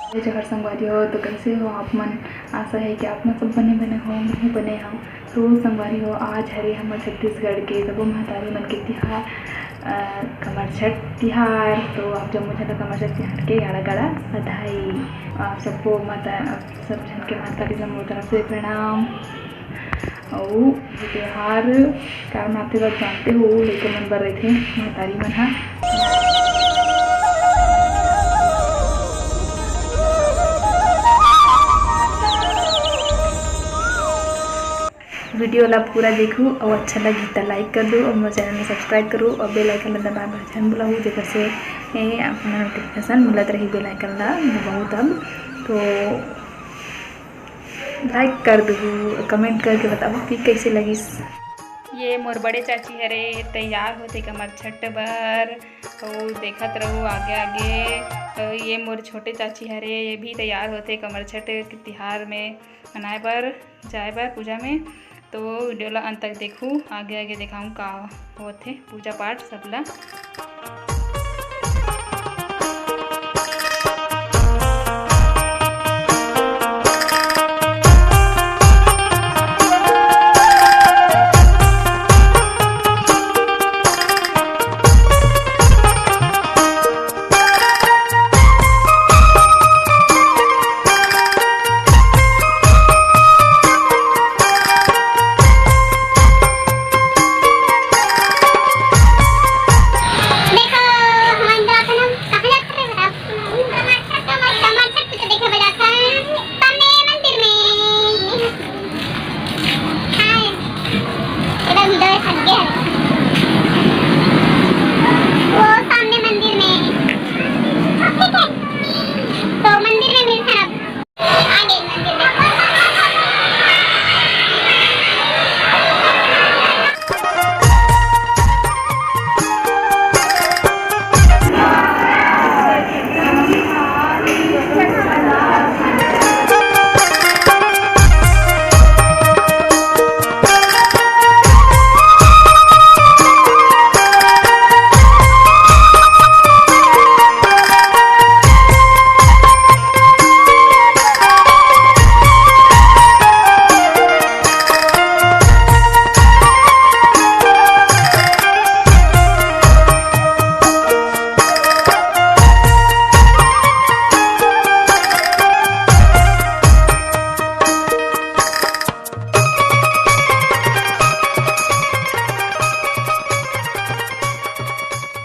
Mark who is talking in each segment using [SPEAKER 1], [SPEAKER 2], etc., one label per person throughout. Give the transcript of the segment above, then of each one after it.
[SPEAKER 1] जगह संगवारी हो तो कैसे हो आप मन। आशा है कि आप मन सब बने हो, मैं बने हम। तो संगवारी हो, आज हरे हमारे छत्तीसगढ़ के सबो महतारी मन के तिहार कमर छठ तिहार। तो आप जम्मो जन कमर छठ तिहार के गाड़ा गाड़ा बधाई। आप सबको माता सब जन के महतारी मन मोर तरफ से प्रणाम। और ये त्यौहार का मनाते वक्त जानते हो लेके मन बर रहे थे महतारी मन हा। वीडियो ला पूरा देखूँ और अच्छा लगी तो लाइक कर दो और मेरे चैनल में सब्सक्राइब करो और बेल आइकन ला दबा बटन बुलाऊँ जेकर से अपना नोटिफिकेशन मिलत रही। बेल आइकन ला बहुत अब तो लाइक कर दो, कमेंट करके बताओ कि कैसे लगी। ये मोर बड़े चाची हरे तैयार होते कमर छठ बर और देखत रहो आगे आगे। ये मोर छोटे चाची हरे ये भी तैयार होते कमर छठ के तिहार में मनाए बर जाए बर पूजा में। तो वीडियो ला अंत तक देखूँ, आगे आगे दिखाऊँ का होते पूजा पाठ सबला।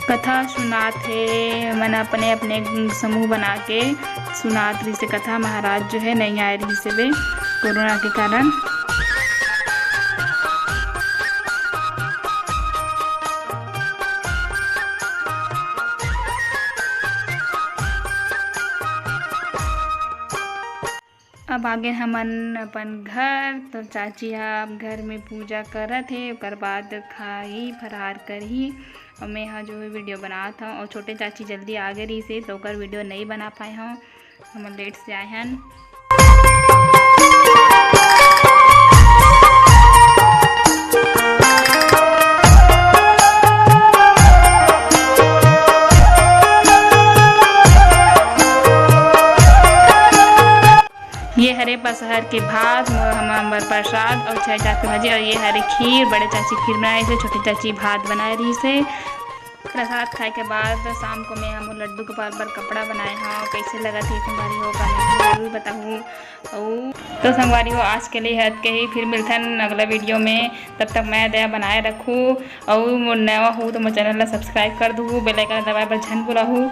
[SPEAKER 1] कथा सुनात है मन अपने अपने समूह बना के सुनात रही से कथा। महाराज जो है नहीं आए रही से वे कोरोना के कारण। अब आगे हमन अपन घर तो चाची आप घर में पूजा करत है, ओकर बाद खाई फरार करही और मैं हाँ जो वीडियो बनात हूँ। और छोटे चाची जल्दी आ गए रही से तो ओकर वीडियो नहीं बना पाए हूँ, हम लेट से आए हैं। ये हरे पसहर के भात हमार प्रसाद और छह जात के भाजी और ये हरे खीर। बड़े चाची खीर बनाए से, छोटे चाची भात बनाए रही से। प्रसाद खाए के बाद शाम को मैं हम लड्डू के बार कपड़ा बनाए हाँ। कैसे लगा थी संगवारी हो कमेंट जरूर बताऊँ। और तो संगवारी हो आज के लिए हद के ही फिर मिलते हैं अगला वीडियो में। तब तक मैं दया बनाए रखूँ और नया हूँ तो मेरे चैनल ला सब्सक्राइब कर दूँ, बेल आइकन दबाए पर झन बुलाऊँ।